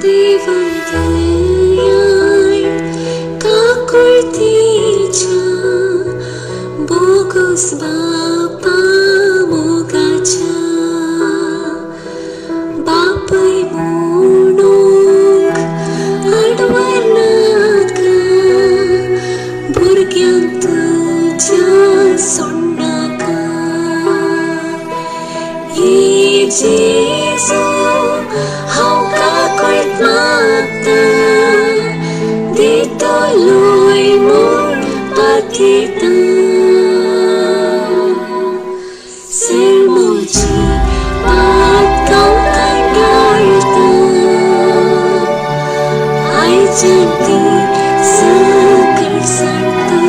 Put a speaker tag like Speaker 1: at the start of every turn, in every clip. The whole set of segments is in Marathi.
Speaker 1: देवदयाय काकुर्तीच्या बोगस बापा मोगाच्या बापय म्हणूंक आडवनात भुरग्यांक तुज्या सोडनाका ये जेजू हांव काकुळट मागता दितलोय म्हूण पातयता सेर्मोची वाट गांवकार घालता आयच्यान ती सकट सरता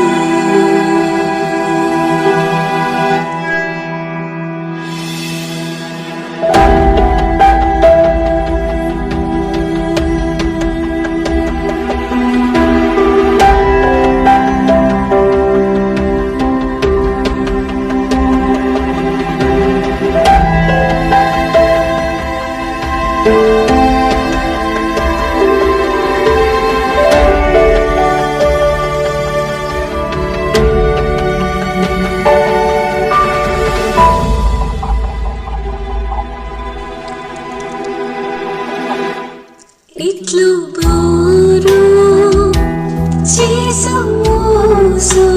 Speaker 1: इतलो बरो जेजू मोजो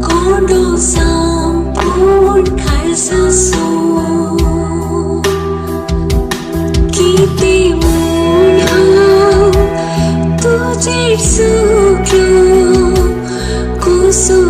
Speaker 1: गोंडो संपूर्ण खालसासो कितें म्हूण हांव तुजेर सुकलो कसो